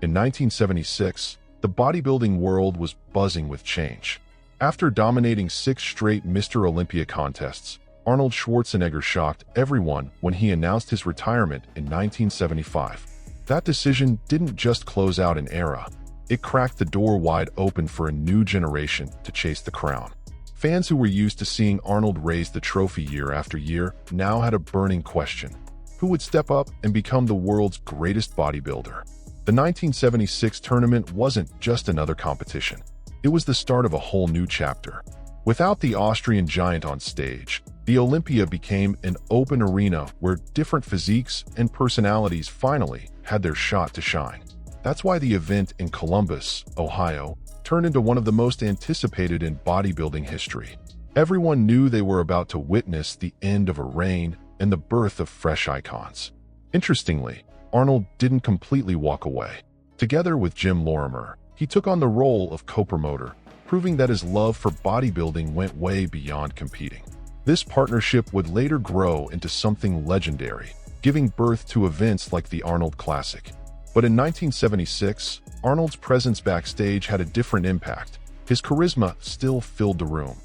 In 1976, the bodybuilding world was buzzing with change. After dominating 6 straight Mr. Olympia contests, Arnold Schwarzenegger shocked everyone when he announced his retirement in 1975. That decision didn't just close out an era, it cracked the door wide open for a new generation to chase the crown. Fans who were used to seeing Arnold raise the trophy year after year now had a burning question: who would step up and become the world's greatest bodybuilder? The 1976 tournament wasn't just another competition. It was the start of a whole new chapter. Without the Austrian giant on stage, the Olympia became an open arena where different physiques and personalities finally had their shot to shine. That's why the event in Columbus, Ohio, turned into one of the most anticipated in bodybuilding history. Everyone knew they were about to witness the end of a reign and the birth of fresh icons. Interestingly, Arnold didn't completely walk away. Together with Jim Lorimer, he took on the role of co-promoter, proving that his love for bodybuilding went way beyond competing. This partnership would later grow into something legendary, giving birth to events like the Arnold Classic. But in 1976, Arnold's presence backstage had a different impact. His charisma still filled the room,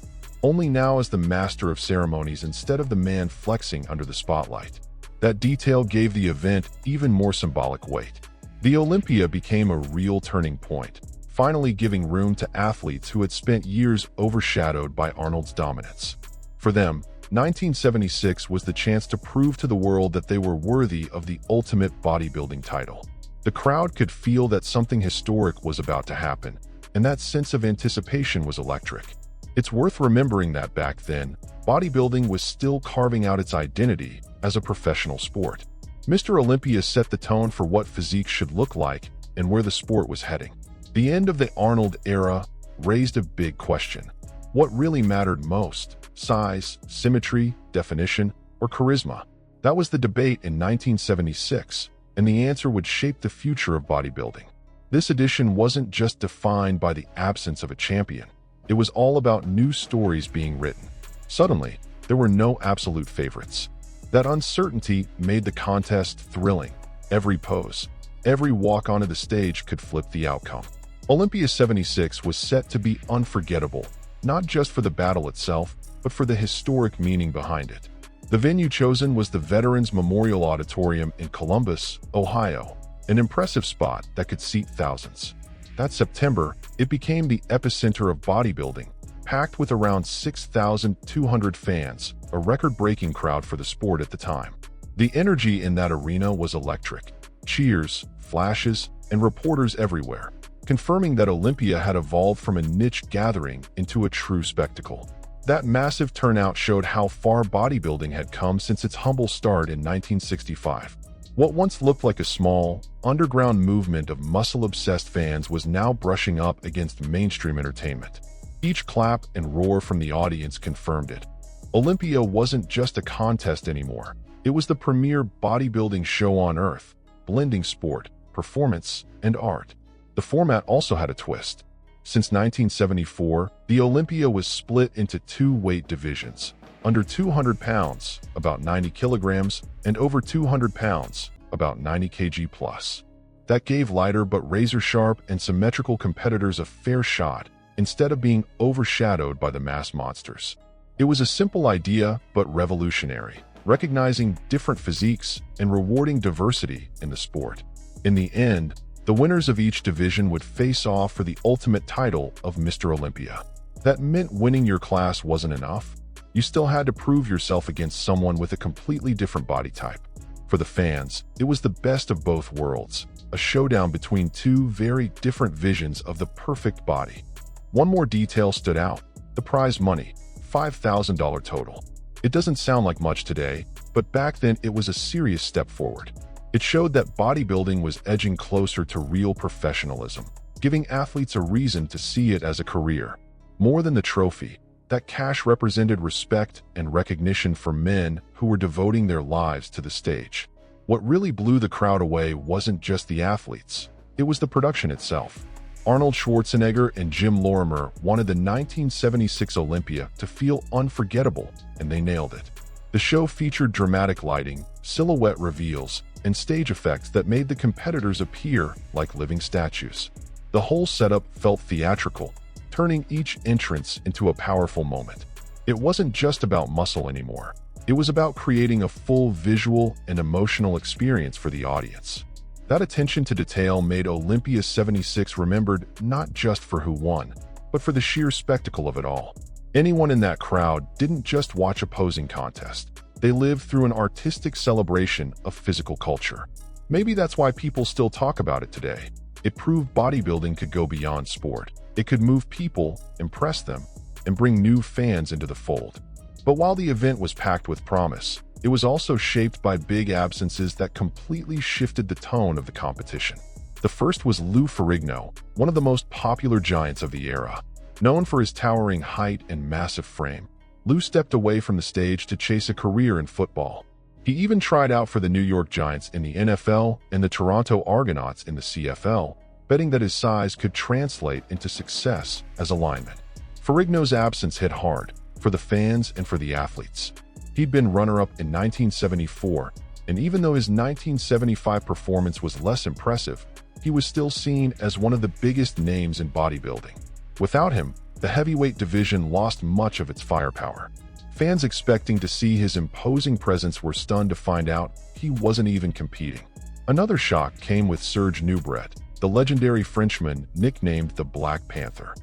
only now as the master of ceremonies instead of the man flexing under the spotlight. That detail gave the event even more symbolic weight. The Olympia became a real turning point, finally giving room to athletes who had spent years overshadowed by Arnold's dominance. For them, 1976 was the chance to prove to the world that they were worthy of the ultimate bodybuilding title. The crowd could feel that something historic was about to happen, and that sense of anticipation was electric. It's worth remembering that back then, bodybuilding was still carving out its identity as a professional sport. Mr. Olympia set the tone for what physique should look like and where the sport was heading. The end of the Arnold era raised a big question. What really mattered most? Size, symmetry, definition, or charisma? That was the debate in 1976, and the answer would shape the future of bodybuilding. This edition wasn't just defined by the absence of a champion. It was all about new stories being written. Suddenly, there were no absolute favorites. That uncertainty made the contest thrilling. Every pose, every walk onto the stage could flip the outcome. Olympia 76 was set to be unforgettable, not just for the battle itself, but for the historic meaning behind it. The venue chosen was the Veterans Memorial Auditorium in Columbus, Ohio, an impressive spot that could seat thousands. That September, it became the epicenter of bodybuilding, packed with around 6,200 fans, a record-breaking crowd for the sport at the time. The energy in that arena was electric. Cheers, flashes, and reporters everywhere, confirming that Olympia had evolved from a niche gathering into a true spectacle. That massive turnout showed how far bodybuilding had come since its humble start in 1965. What once looked like a small, underground movement of muscle-obsessed fans was now brushing up against mainstream entertainment. Each clap and roar from the audience confirmed it. Olympia wasn't just a contest anymore. It was the premier bodybuilding show on Earth, blending sport, performance, and art. The format also had a twist. Since 1974, the Olympia was split into 2 weight divisions: under 200 pounds, about 90 kilograms, and over 200 pounds, about 90 kg plus. That gave lighter but razor-sharp and symmetrical competitors a fair shot, instead of being overshadowed by the mass monsters. It was a simple idea, but revolutionary, recognizing different physiques and rewarding diversity in the sport. In the end, the winners of each division would face off for the ultimate title of Mr. Olympia. That meant winning your class wasn't enough. You still had to prove yourself against someone with a completely different body type. For the fans, it was the best of both worlds, a showdown between 2 very different visions of the perfect body. One more detail stood out: the prize money, $5,000 total. It doesn't sound like much today, but back then it was a serious step forward. It showed that bodybuilding was edging closer to real professionalism, giving athletes a reason to see it as a career. More than the trophy, that cash represented respect and recognition for men who were devoting their lives to the stage. What really blew the crowd away wasn't just the athletes, it was the production itself. Arnold Schwarzenegger and Jim Lorimer wanted the 1976 Olympia to feel unforgettable, and they nailed it. The show featured dramatic lighting, silhouette reveals, and stage effects that made the competitors appear like living statues. The whole setup felt theatrical, turning each entrance into a powerful moment. It wasn't just about muscle anymore. It was about creating a full visual and emotional experience for the audience. That attention to detail made Olympia 76 remembered not just for who won, but for the sheer spectacle of it all. Anyone in that crowd didn't just watch a posing contest. They lived through an artistic celebration of physical culture. Maybe that's why people still talk about it today. It proved bodybuilding could go beyond sport. It could move people, impress them, and bring new fans into the fold. But while the event was packed with promise, it was also shaped by big absences that completely shifted the tone of the competition. The first was Lou Ferrigno, one of the most popular giants of the era. Known for his towering height and massive frame, Lou stepped away from the stage to chase a career in football. He even tried out for the New York Giants in the NFL and the Toronto Argonauts in the CFL, betting that his size could translate into success as a lineman. Ferrigno's absence hit hard, for the fans and for the athletes. He'd been runner-up in 1974, and even though his 1975 performance was less impressive, he was still seen as one of the biggest names in bodybuilding. Without him, the heavyweight division lost much of its firepower. Fans expecting to see his imposing presence were stunned to find out he wasn't even competing. Another shock came with Serge Nubret, the legendary Frenchman nicknamed the Black Panther.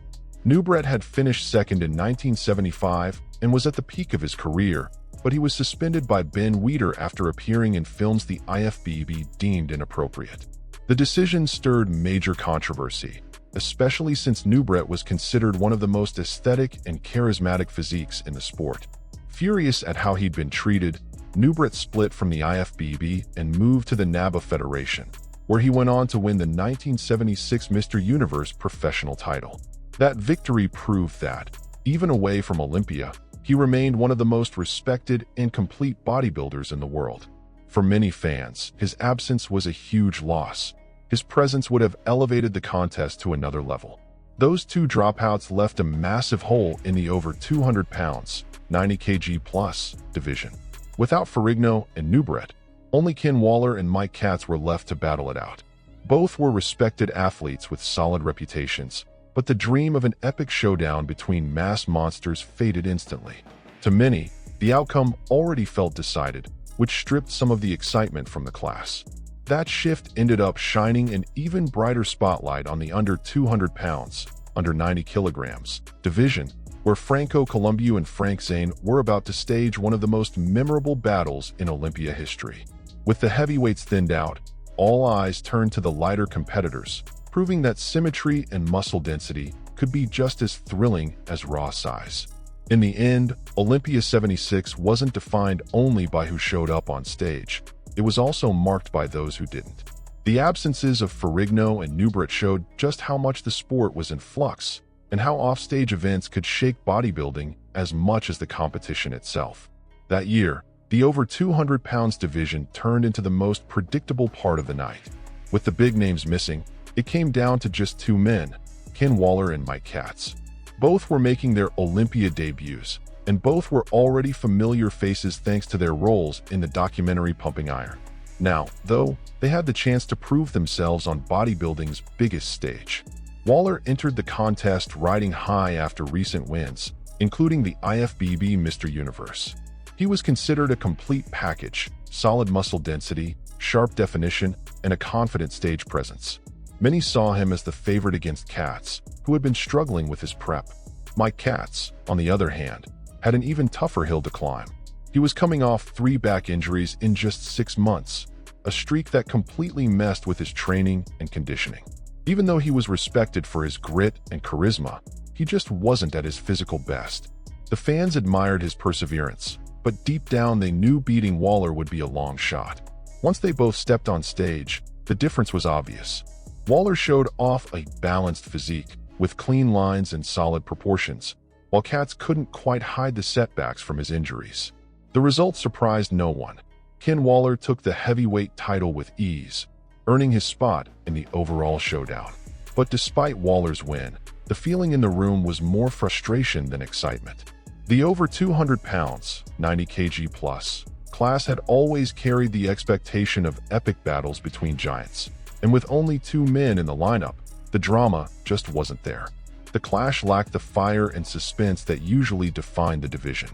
Nubret had finished second in 1975 and was at the peak of his career, but he was suspended by Ben Weider after appearing in films the IFBB deemed inappropriate. The decision stirred major controversy, especially since Nubret was considered one of the most aesthetic and charismatic physiques in the sport. Furious at how he'd been treated, Nubret split from the IFBB and moved to the NABBA Federation, where he went on to win the 1976 Mr. Universe professional title. That victory proved that, even away from Olympia, he remained one of the most respected and complete bodybuilders in the world. For many fans, his absence was a huge loss. His presence would have elevated the contest to another level. Those two dropouts left a massive hole in the over 200 pounds, 90 kg plus division. Without Ferrigno and Nubret, only Ken Waller and Mike Katz were left to battle it out. Both were respected athletes with solid reputations, but the dream of an epic showdown between mass monsters faded instantly. To many, the outcome already felt decided, which stripped some of the excitement from the class. That shift ended up shining an even brighter spotlight on the under 200 pounds, under 90 kilograms division, where Franco Columbu and Frank Zane were about to stage one of the most memorable battles in Olympia history. With the heavyweights thinned out, all eyes turned to the lighter competitors, proving that symmetry and muscle density could be just as thrilling as raw size. In the end, Olympia 76 wasn't defined only by who showed up on stage. It was also marked by those who didn't. The absences of Ferrigno and Nubret showed just how much the sport was in flux, and how offstage events could shake bodybuilding as much as the competition itself. That year, the over 200 pounds division turned into the most predictable part of the night. With the big names missing, it came down to just two men, Ken Waller and Mike Katz. Both were making their Olympia debuts, and both were already familiar faces thanks to their roles in the documentary Pumping Iron. Now, though, they had the chance to prove themselves on bodybuilding's biggest stage. Waller entered the contest riding high after recent wins, including the IFBB Mr. Universe. He was considered a complete package, solid muscle density, sharp definition, and a confident stage presence. Many saw him as the favorite against Katz, who had been struggling with his prep. Mike Katz, on the other hand, had an even tougher hill to climb. He was coming off 3 back injuries in just 6 months, a streak that completely messed with his training and conditioning. Even though he was respected for his grit and charisma, he just wasn't at his physical best. The fans admired his perseverance, but deep down they knew beating Waller would be a long shot. Once they both stepped on stage, the difference was obvious. Waller showed off a balanced physique, with clean lines and solid proportions, while Katz couldn't quite hide the setbacks from his injuries. The result surprised no one. Ken Waller took the heavyweight title with ease, earning his spot in the overall showdown. But despite Waller's win, the feeling in the room was more frustration than excitement. The over 200 pounds, 90 kg plus, class had always carried the expectation of epic battles between giants, and with only 2 men in the lineup, the drama just wasn't there. The clash lacked the fire and suspense that usually defined the division.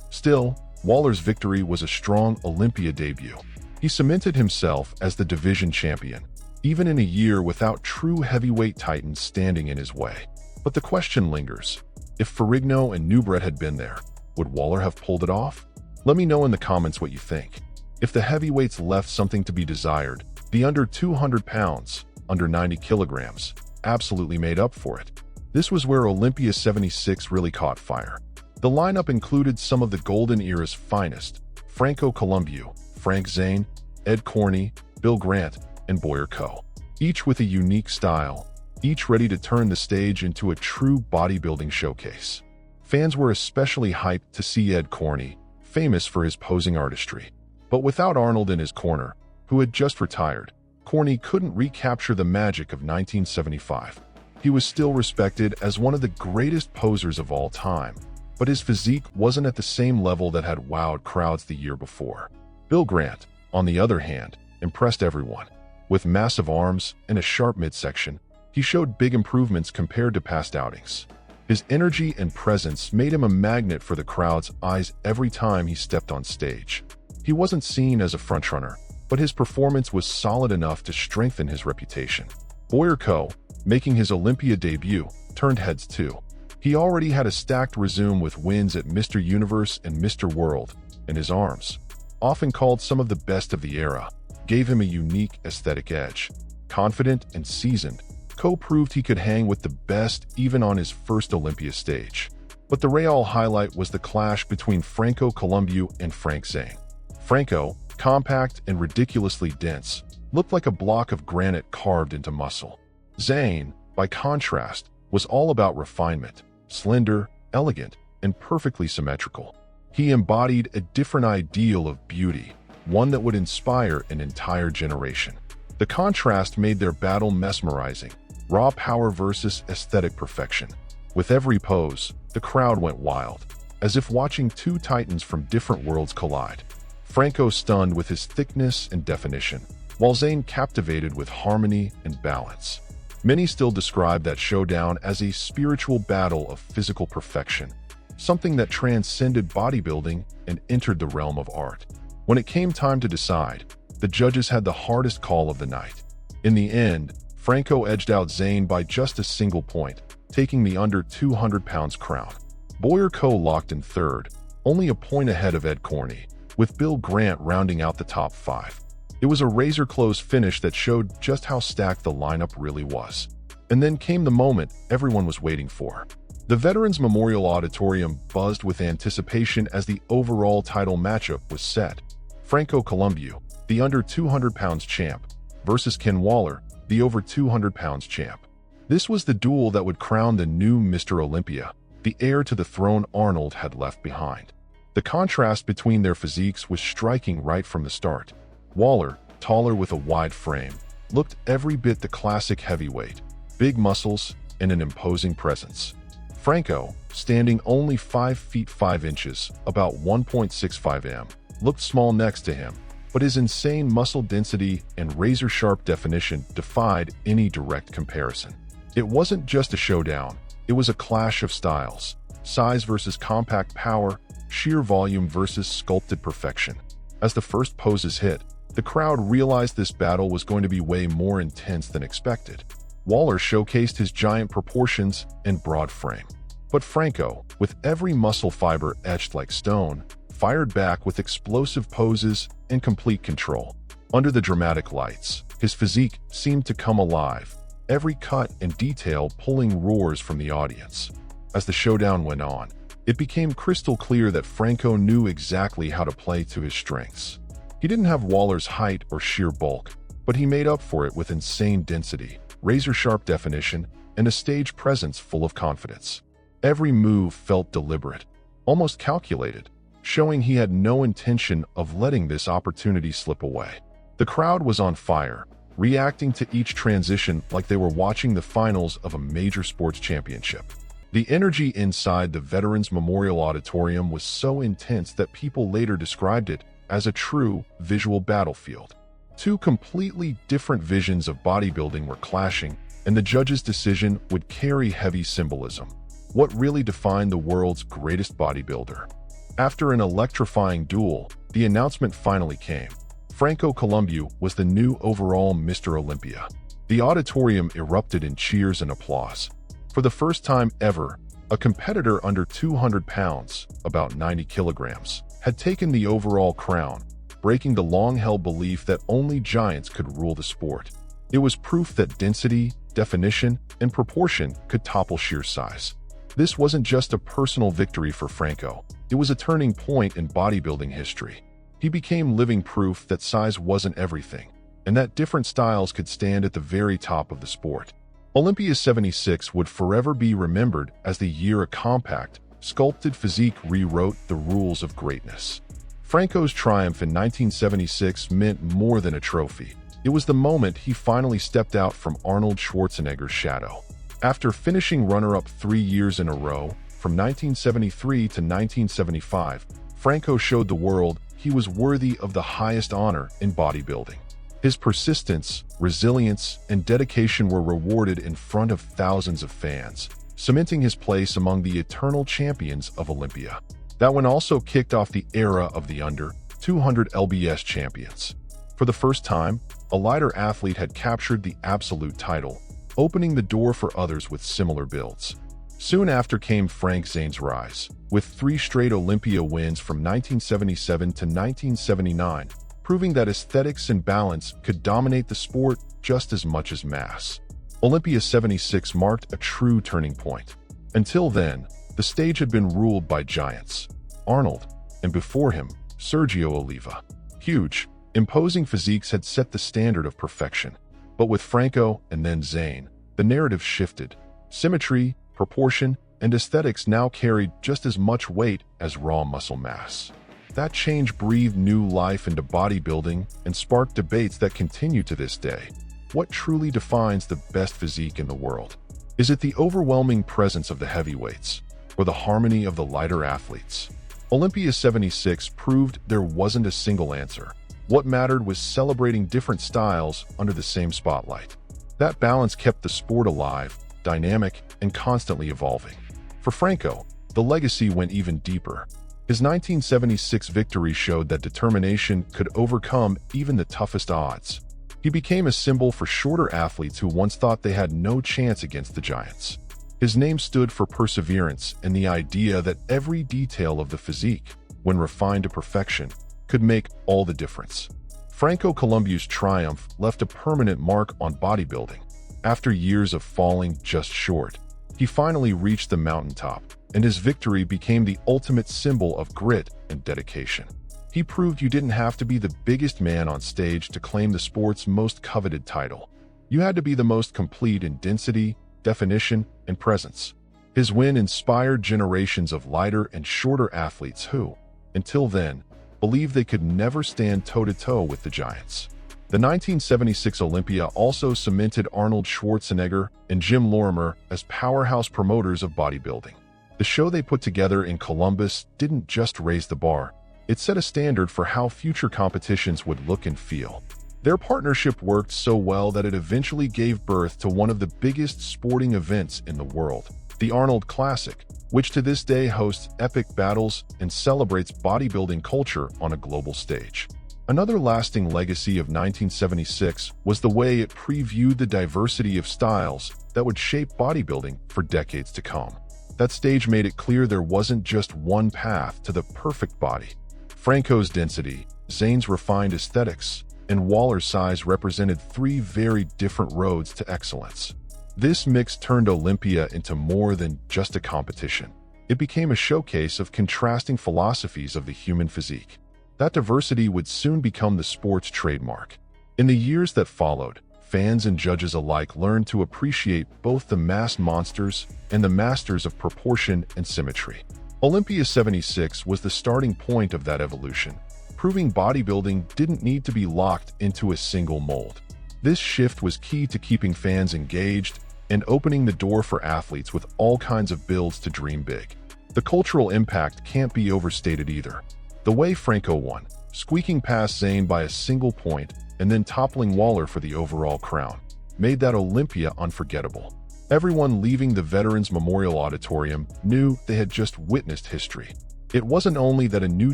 Still, Waller's victory was a strong Olympia debut. He cemented himself as the division champion, even in a year without true heavyweight titans standing in his way. But the question lingers. If Ferrigno and Nubret had been there, would Waller have pulled it off? Let me know in the comments what you think. If the heavyweights left something to be desired, the under 200 pounds, under 90 kilograms, absolutely made up for it. This was where Olympia 76 really caught fire. The lineup included some of the golden era's finest: Franco Columbu, Frank Zane, Ed Corney, Bill Grant, and Boyer Coe. Each with a unique style, each ready to turn the stage into a true bodybuilding showcase. Fans were especially hyped to see Ed Corney, famous for his posing artistry. But without Arnold in his corner, who had just retired, Corney couldn't recapture the magic of 1975. He was still respected as one of the greatest posers of all time, but his physique wasn't at the same level that had wowed crowds the year before. Bill Grant, on the other hand, impressed everyone. With massive arms and a sharp midsection, he showed big improvements compared to past outings. His energy and presence made him a magnet for the crowd's eyes every time he stepped on stage. He wasn't seen as a frontrunner, but his performance was solid enough to strengthen his reputation. Boyer Coe, making his Olympia debut, turned heads too. He already had a stacked resume with wins at Mr. Universe and Mr. World, and his arms, often called some of the best of the era, gave him a unique aesthetic edge. Confident and seasoned, Coe proved he could hang with the best even on his first Olympia stage. But the real highlight was the clash between Franco Columbu and Frank Zane. Franco, compact and ridiculously dense, looked like a block of granite carved into muscle. Zane, by contrast, was all about refinement, slender, elegant, and perfectly symmetrical. He embodied a different ideal of beauty, one that would inspire an entire generation. The contrast made their battle mesmerizing, raw power versus aesthetic perfection. With every pose, the crowd went wild, as if watching two titans from different worlds collide. Franco stunned with his thickness and definition, while Zane captivated with harmony and balance. Many still describe that showdown as a spiritual battle of physical perfection, something that transcended bodybuilding and entered the realm of art. When it came time to decide, the judges had the hardest call of the night. In the end, Franco edged out Zane by just a single point, taking the under 200 pounds crown. Boyer Coe locked in third, only a point ahead of Ed Corney, with Bill Grant rounding out the top 5. It was a razor-close finish that showed just how stacked the lineup really was. And then came the moment everyone was waiting for. The Veterans Memorial Auditorium buzzed with anticipation as the overall title matchup was set. Franco Columbu, the under 200 pounds champ, versus Ken Waller, the over 200 pounds champ. This was the duel that would crown the new Mr. Olympia, the heir to the throne Arnold had left behind. The contrast between their physiques was striking right from the start. Waller, taller with a wide frame, looked every bit the classic heavyweight, big muscles and an imposing presence. Franco, standing only 5 feet 5 inches, about 1.65 m, looked small next to him, but his insane muscle density and razor-sharp definition defied any direct comparison. It wasn't just a showdown, it was a clash of styles, size versus compact power, sheer volume versus sculpted perfection. As the first poses hit, the crowd realized this battle was going to be way more intense than expected. Waller showcased his giant proportions and broad frame. But Franco, with every muscle fiber etched like stone, fired back with explosive poses and complete control. Under the dramatic lights, his physique seemed to come alive, every cut and detail pulling roars from the audience. As the showdown went on, it became crystal clear that Franco knew exactly how to play to his strengths. He didn't have Waller's height or sheer bulk, but he made up for it with insane density, razor-sharp definition, and a stage presence full of confidence. Every move felt deliberate, almost calculated, showing he had no intention of letting this opportunity slip away. The crowd was on fire, reacting to each transition like they were watching the finals of a major sports championship. The energy inside the Veterans Memorial Auditorium was so intense that people later described it as a true visual battlefield. Two completely different visions of bodybuilding were clashing, and the judge's decision would carry heavy symbolism. What really defined the world's greatest bodybuilder? After an electrifying duel, the announcement finally came. Franco Columbu was the new overall Mr. Olympia. The auditorium erupted in cheers and applause. For the first time ever, a competitor under 200 pounds, about 90 kilograms, had taken the overall crown, breaking the long-held belief that only giants could rule the sport. It was proof that density, definition, and proportion could topple sheer size. This wasn't just a personal victory for Franco, it was a turning point in bodybuilding history. He became living proof that size wasn't everything, and that different styles could stand at the very top of the sport. Olympia 76 would forever be remembered as the year a compact, sculpted physique rewrote the rules of greatness. Franco's triumph in 1976 meant more than a trophy. It was the moment he finally stepped out from Arnold Schwarzenegger's shadow. After finishing runner-up 3 years in a row, from 1973 to 1975, Franco showed the world he was worthy of the highest honor in bodybuilding. His persistence, resilience, and dedication were rewarded in front of thousands of fans, cementing his place among the eternal champions of Olympia. That one also kicked off the era of the under 200 lbs champions. For the first time, a lighter athlete had captured the absolute title, opening the door for others with similar builds. Soon after came Frank Zane's rise, with 3 straight Olympia wins from 1977 to 1979, proving that aesthetics and balance could dominate the sport just as much as mass. Olympia 76 marked a true turning point. Until then, the stage had been ruled by giants: Arnold, and before him, Sergio Oliva. Huge, imposing physiques had set the standard of perfection. But with Franco and then Zane, the narrative shifted. Symmetry, proportion, and aesthetics now carried just as much weight as raw muscle mass. That change breathed new life into bodybuilding and sparked debates that continue to this day. What truly defines the best physique in the world? Is it the overwhelming presence of the heavyweights, or the harmony of the lighter athletes? Olympia 76 proved there wasn't a single answer. What mattered was celebrating different styles under the same spotlight. That balance kept the sport alive, dynamic, and constantly evolving. For Franco, the legacy went even deeper. His 1976 victory showed that determination could overcome even the toughest odds. He became a symbol for shorter athletes who once thought they had no chance against the giants. His name stood for perseverance and the idea that every detail of the physique, when refined to perfection, could make all the difference. Franco Columbu's triumph left a permanent mark on bodybuilding. After years of falling just short, he finally reached the mountaintop, and his victory became the ultimate symbol of grit and dedication. He proved you didn't have to be the biggest man on stage to claim the sport's most coveted title. You had to be the most complete in density, definition, and presence. His win inspired generations of lighter and shorter athletes who, until then, believed they could never stand toe-to-toe with the giants. The 1976 Olympia also cemented Arnold Schwarzenegger and Jim Lorimer as powerhouse promoters of bodybuilding. The show they put together in Columbus didn't just raise the bar, it set a standard for how future competitions would look and feel. Their partnership worked so well that it eventually gave birth to one of the biggest sporting events in the world, the Arnold Classic, which to this day hosts epic battles and celebrates bodybuilding culture on a global stage. Another lasting legacy of 1976 was the way it previewed the diversity of styles that would shape bodybuilding for decades to come. That stage made it clear there wasn't just one path to the perfect body. Franco's density, Zane's refined aesthetics, and Waller's size represented 3 very different roads to excellence. This mix turned Olympia into more than just a competition. It became a showcase of contrasting philosophies of the human physique. That diversity would soon become the sport's trademark. In the years that followed, fans and judges alike learned to appreciate both the masked monsters and the masters of proportion and symmetry. Olympia 76 was the starting point of that evolution, proving bodybuilding didn't need to be locked into a single mold. This shift was key to keeping fans engaged and opening the door for athletes with all kinds of builds to dream big. The cultural impact can't be overstated either. The way Franco won, squeaking past Zane by a single point and then toppling Waller for the overall crown, made that Olympia unforgettable. Everyone leaving the Veterans Memorial Auditorium knew they had just witnessed history. It wasn't only that a new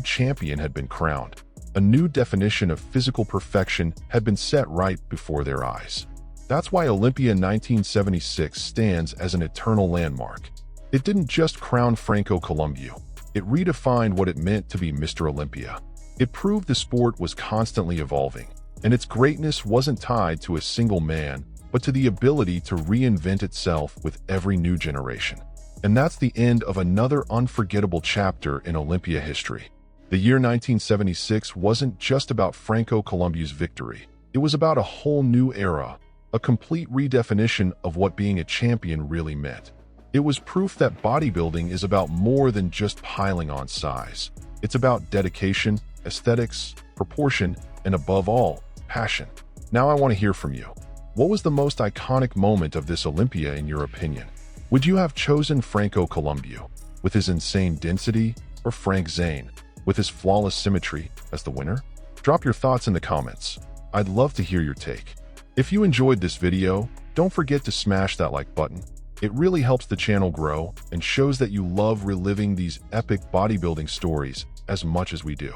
champion had been crowned, a new definition of physical perfection had been set right before their eyes. That's why Olympia 1976 stands as an eternal landmark. It didn't just crown Franco Columbu. It redefined what it meant to be Mr. Olympia. It proved the sport was constantly evolving, and its greatness wasn't tied to a single man, but to the ability to reinvent itself with every new generation. And that's the end of another unforgettable chapter in Olympia history. The year 1976 wasn't just about Franco Columbu's victory. It was about a whole new era, a complete redefinition of what being a champion really meant. It was proof that bodybuilding is about more than just piling on size. It's about dedication, aesthetics, proportion, and above all, passion. Now I want to hear from you. What was the most iconic moment of this Olympia in your opinion? Would you have chosen Franco Columbu, with his insane density, or Frank Zane, with his flawless symmetry, as the winner? Drop your thoughts in the comments. I'd love to hear your take. If you enjoyed this video, don't forget to smash that like button. It really helps the channel grow and shows that you love reliving these epic bodybuilding stories as much as we do.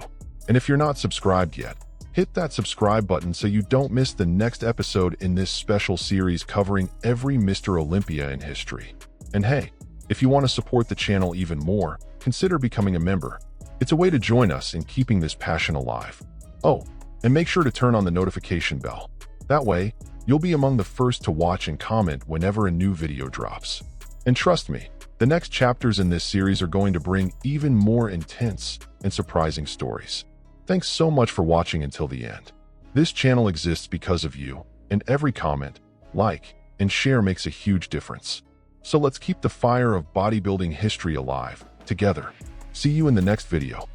And if you're not subscribed yet, hit that subscribe button so you don't miss the next episode in this special series covering every Mr. Olympia in history. And hey, if you want to support the channel even more, consider becoming a member. It's a way to join us in keeping this passion alive. Oh, and make sure to turn on the notification bell. That way, you'll be among the first to watch and comment whenever a new video drops. And trust me, the next chapters in this series are going to bring even more intense and surprising stories. Thanks so much for watching until the end. This channel exists because of you, and every comment, like, and share makes a huge difference. So let's keep the fire of bodybuilding history alive, together. See you in the next video.